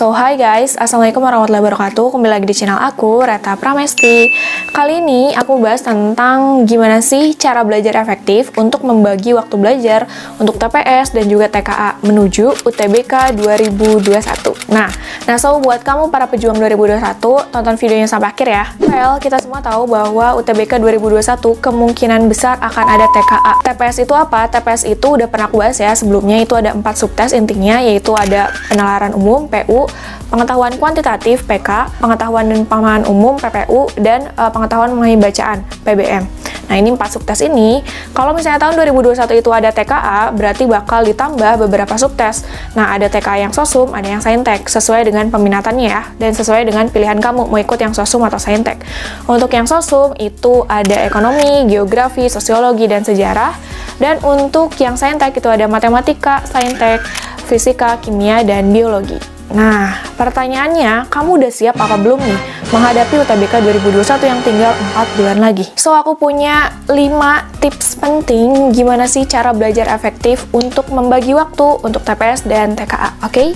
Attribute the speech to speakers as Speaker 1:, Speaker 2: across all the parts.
Speaker 1: So, hi guys, Assalamualaikum warahmatullahi wabarakatuh. Kembali lagi di channel aku, Reta Pramesti. Kali ini aku bahas tentang gimana sih cara belajar efektif untuk membagi waktu belajar untuk TPS dan juga TKA menuju UTBK 2021. Nah, so buat kamu para pejuang 2021, tonton videonya sampai akhir ya. Well, kita semua tahu bahwa UTBK 2021 kemungkinan besar akan ada TKA. TPS itu apa? TPS itu udah pernah aku bahas ya sebelumnya, itu ada 4 subtes intinya, yaitu ada penalaran umum, PU, pengetahuan kuantitatif, PK, pengetahuan dan pemahaman umum, PPU, dan pengetahuan mengenai bacaan, PBM. Nah, ini 4 subtes ini, kalau misalnya tahun 2021 itu ada TKA, berarti bakal ditambah beberapa subtes. Nah, ada TKA yang sosum, ada yang saintek, sesuai dengan peminatannya ya, dan sesuai dengan pilihan kamu, mau ikut yang sosum atau saintek. Untuk yang sosum, itu ada ekonomi, geografi, sosiologi, dan sejarah. Dan untuk yang saintek, itu ada matematika, saintek, fisika, kimia, dan biologi. Nah, pertanyaannya, kamu udah siap apa belum nih menghadapi UTBK 2021 yang tinggal 4 bulan lagi? So, aku punya 5 tips penting gimana sih cara belajar efektif untuk membagi waktu untuk TPS dan TKA, oke?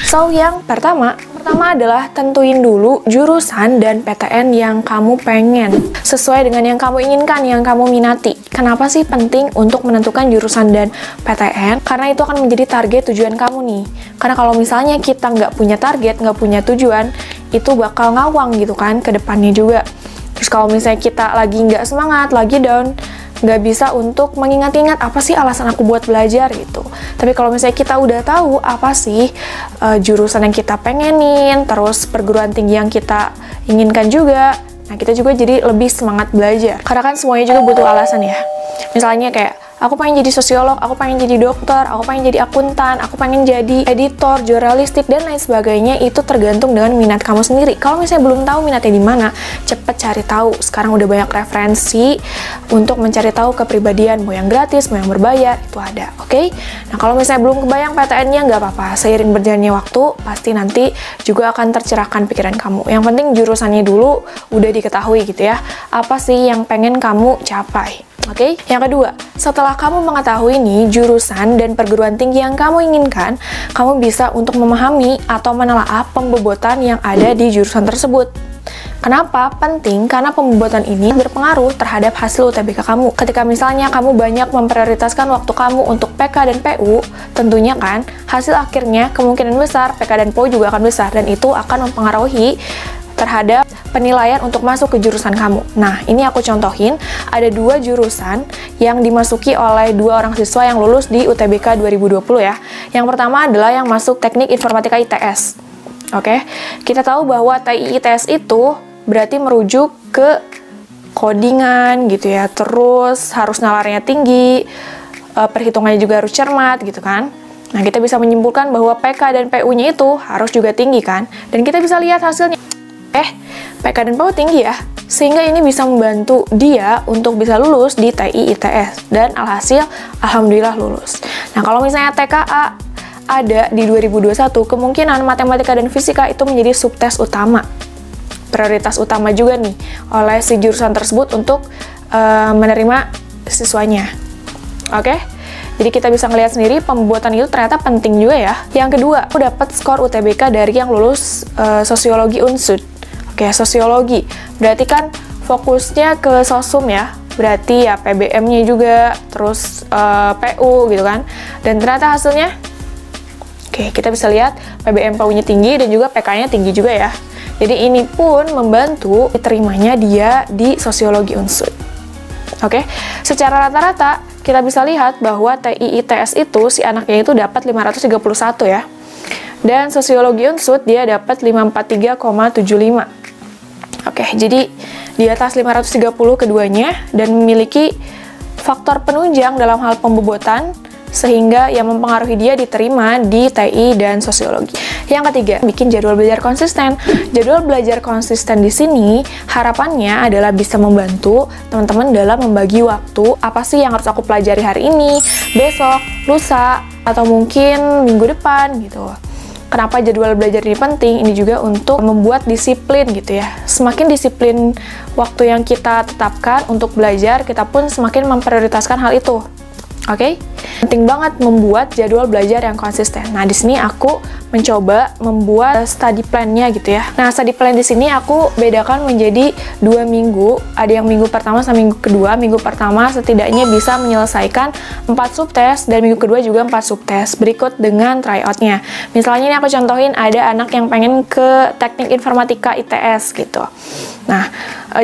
Speaker 1: So, yang pertama adalah tentuin dulu jurusan dan PTN yang kamu pengen, sesuai dengan yang kamu inginkan, yang kamu minati. Kenapa sih penting untuk menentukan jurusan dan PTN? Karena itu akan menjadi target tujuan kamu nih. Karena kalau misalnya kita nggak punya target, nggak punya tujuan, itu bakal ngawang gitu kan ke depannya juga. Terus kalau misalnya kita lagi nggak semangat, lagi down, nggak bisa untuk mengingat-ingat apa sih alasan aku buat belajar gitu. Tapi kalau misalnya kita udah tahu apa sih jurusan yang kita pengenin, terus perguruan tinggi yang kita inginkan juga, nah kita juga jadi lebih semangat belajar. Karena kan semuanya juga butuh alasan ya. Misalnya kayak, aku pengen jadi sosiolog, aku pengen jadi dokter, aku pengen jadi akuntan, aku pengen jadi editor, jurnalistik, dan lain sebagainya. Itu tergantung dengan minat kamu sendiri. Kalau misalnya belum tahu minatnya di mana, cepet cari tahu. Sekarang udah banyak referensi untuk mencari tahu kepribadian, mau yang gratis, mau yang berbayar, itu ada, oke? Nah, kalau misalnya belum kebayang PTN-nya, nggak apa-apa. Seiring berjalannya waktu, pasti nanti juga akan tercerahkan pikiran kamu. Yang penting jurusannya dulu udah diketahui gitu ya. Apa sih yang pengen kamu capai? Oke, yang kedua, setelah kamu mengetahui nih jurusan dan perguruan tinggi yang kamu inginkan, kamu bisa untuk memahami atau menelaah pembobotan yang ada di jurusan tersebut. Kenapa penting? Karena pembobotan ini berpengaruh terhadap hasil UTBK kamu. Ketika misalnya kamu banyak memprioritaskan waktu kamu untuk PK dan PU, tentunya kan hasil akhirnya kemungkinan besar PK dan PU juga akan besar, dan itu akan mempengaruhi terhadap penilaian untuk masuk ke jurusan kamu. Nah, ini aku contohin, ada 2 jurusan yang dimasuki oleh 2 orang siswa yang lulus di UTBK 2020 ya. Yang pertama adalah yang masuk Teknik Informatika ITS. Oke, kita tahu bahwa TI ITS itu berarti merujuk ke codingan gitu ya, terus harus nalarnya tinggi, perhitungannya juga harus cermat gitu kan. Nah, kita bisa menyimpulkan bahwa PK dan PU-nya itu harus juga tinggi kan, dan kita bisa lihat hasilnya. PK dan PU tinggi ya, sehingga ini bisa membantu dia untuk bisa lulus di TI ITS, dan alhasil alhamdulillah lulus. Nah, kalau misalnya TKA ada di 2021, kemungkinan matematika dan fisika itu menjadi subtes utama, prioritas utama juga nih oleh si jurusan tersebut untuk menerima siswanya. Oke? Jadi kita bisa ngelihat sendiri pembuatan itu ternyata penting juga ya. Yang kedua, aku dapat skor UTBK dari yang lulus sosiologi Unsud. Oke, sosiologi. Berarti kan fokusnya ke sosum ya. Berarti ya PBM-nya juga, terus PU gitu kan. Dan ternyata hasilnya, oke, kita bisa lihat PBM PU-nya tinggi dan juga PK-nya tinggi juga ya. Jadi ini pun membantu diterimanya dia di sosiologi Unsud. Oke, secara rata-rata kita bisa lihat bahwa TI ITS itu si anaknya itu dapat 531 ya. Dan sosiologi Unsud dia dapat 543,75. Oke, jadi di atas 530 keduanya dan memiliki faktor penunjang dalam hal pembobotan sehingga yang mempengaruhi dia diterima di TI dan sosiologi. Yang ketiga, bikin jadwal belajar konsisten. Jadwal belajar konsisten di sini harapannya adalah bisa membantu teman-teman dalam membagi waktu. Apa sih yang harus aku pelajari hari ini, besok, lusa, atau mungkin minggu depan gitu. Kenapa jadwal belajar ini penting? Ini juga untuk membuat disiplin gitu ya. Semakin disiplin waktu yang kita tetapkan untuk belajar, kita pun semakin memprioritaskan hal itu. Oke? Penting banget membuat jadwal belajar yang konsisten. Nah, di sini aku mencoba membuat study plan-nya gitu ya. Nah, study plan di sini aku bedakan menjadi 2 minggu. Ada yang minggu pertama sama minggu kedua. Minggu pertama setidaknya bisa menyelesaikan 4 subtes, dan minggu kedua juga 4 subtes. Berikut dengan tryout-nya. Misalnya ini aku contohin ada anak yang pengen ke teknik informatika ITS gitu. Nah,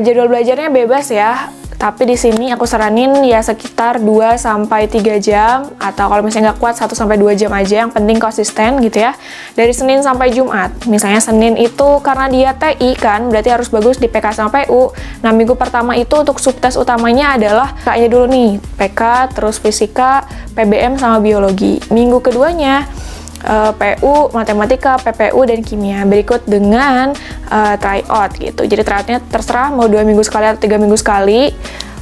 Speaker 1: jadwal belajarnya bebas ya. Tapi di sini aku saranin ya sekitar 2-3 jam, atau kalau misalnya nggak kuat 1-2 jam aja, yang penting konsisten gitu ya. Dari Senin sampai Jumat. Misalnya Senin itu karena dia TI kan, berarti harus bagus di PK sama PU. Nah, minggu pertama itu untuk subtes utamanya adalah PK-nya dulu nih, PK, terus fisika, PBM sama biologi. Minggu keduanya PU, matematika, PPU, dan kimia. Berikut dengan tryout gitu. Jadi tryoutnya terserah mau 2 minggu sekali atau 3 minggu sekali.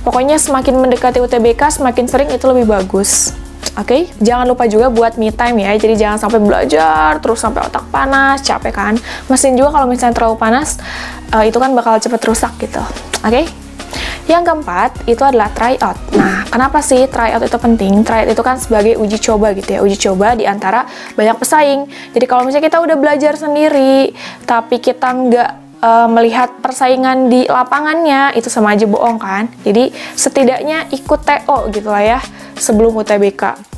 Speaker 1: Pokoknya semakin mendekati UTBK, semakin sering itu lebih bagus. Oke? Jangan lupa juga buat me time ya. Jadi jangan sampai belajar terus sampai otak panas, capek kan. Mesin juga kalau misalnya terlalu panas, itu kan bakal cepet rusak gitu. Oke? Yang keempat, itu adalah tryout. Nah, kenapa sih tryout itu penting? Tryout itu kan sebagai uji coba gitu ya, uji coba di antara banyak pesaing. Jadi kalau misalnya kita udah belajar sendiri, tapi kita nggak melihat persaingan di lapangannya, itu sama aja bohong kan? Jadi setidaknya ikut TO gitu lah ya, sebelum UTBK.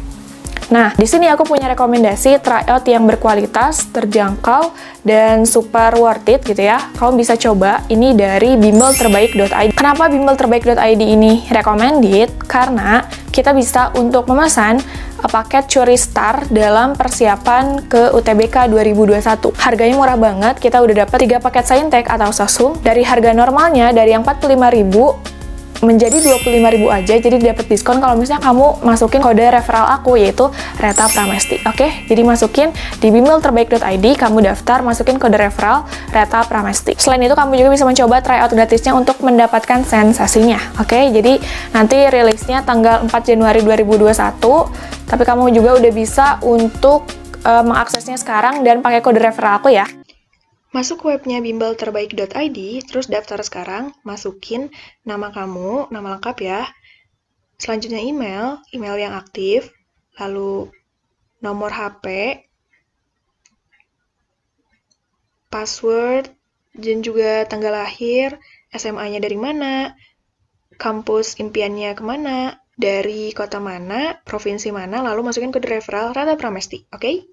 Speaker 1: Nah, di sini aku punya rekomendasi tryout yang berkualitas, terjangkau, dan super worth it gitu ya. Kamu bisa coba, ini dari bimbelterbaik.id. Kenapa bimbelterbaik.id ini recommended? Karena kita bisa untuk memesan paket Curi Star dalam persiapan ke UTBK 2021. Harganya murah banget, kita udah dapat 3 paket Saintek atau Sasum. Dari harga normalnya, dari yang 45.000, menjadi 25.000 aja, jadi dapat diskon kalau misalnya kamu masukin kode referral aku, yaitu Reta Pramesti. Oke, jadi masukin di bimbelterbaik.id, kamu daftar, masukin kode referral Reta Pramesti. Selain itu, kamu juga bisa mencoba tryout gratisnya untuk mendapatkan sensasinya. Oke, jadi nanti rilisnya tanggal 4 Januari 2021, tapi kamu juga udah bisa untuk mengaksesnya sekarang dan pakai kode referral aku ya. Masuk ke webnya bimbelterbaik.id, terus daftar sekarang, masukin nama kamu, nama lengkap ya. Selanjutnya email yang aktif, lalu nomor HP, password, dan juga tanggal lahir, SMA-nya dari mana, kampus impiannya kemana, dari kota mana, provinsi mana, lalu masukin kode referral Reta Pramesti, oke?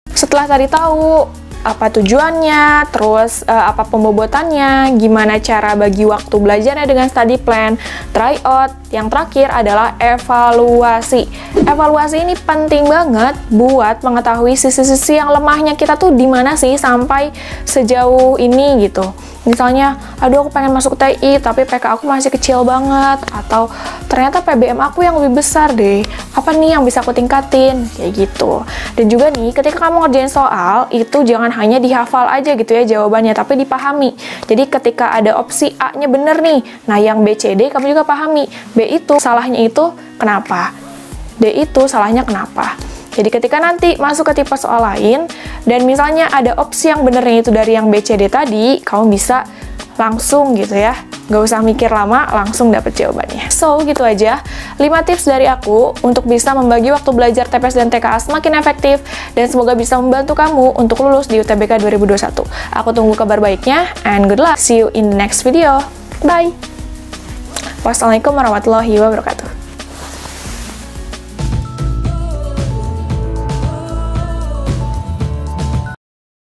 Speaker 1: Setelah tadi tahu apa tujuannya, terus apa pembobotannya, gimana cara bagi waktu belajarnya dengan study plan, tryout, yang terakhir adalah evaluasi. Evaluasi ini penting banget buat mengetahui sisi-sisi yang lemahnya kita tuh di mana sih sampai sejauh ini gitu. Misalnya, aduh aku pengen masuk TI tapi PK aku masih kecil banget, atau ternyata PBM aku yang lebih besar deh, apa nih yang bisa aku tingkatin, kayak gitu. Dan juga nih, ketika kamu ngerjain soal, itu jangan hanya dihafal aja gitu ya jawabannya, tapi dipahami. Jadi ketika ada opsi A-nya bener nih, nah yang B, C, D kamu juga pahami. B itu salahnya itu kenapa? D itu salahnya kenapa? Jadi ketika nanti masuk ke tipe soal lain, dan misalnya ada opsi yang benernya itu dari yang B, C, D tadi, kamu bisa langsung gitu ya, nggak usah mikir lama, langsung dapet jawabannya. So, gitu aja 5 tips dari aku untuk bisa membagi waktu belajar TPS dan TKA semakin efektif, dan semoga bisa membantu kamu untuk lulus di UTBK 2021. Aku tunggu kabar baiknya, and good luck. See you in the next video. Bye! Wassalamualaikum warahmatullahi wabarakatuh.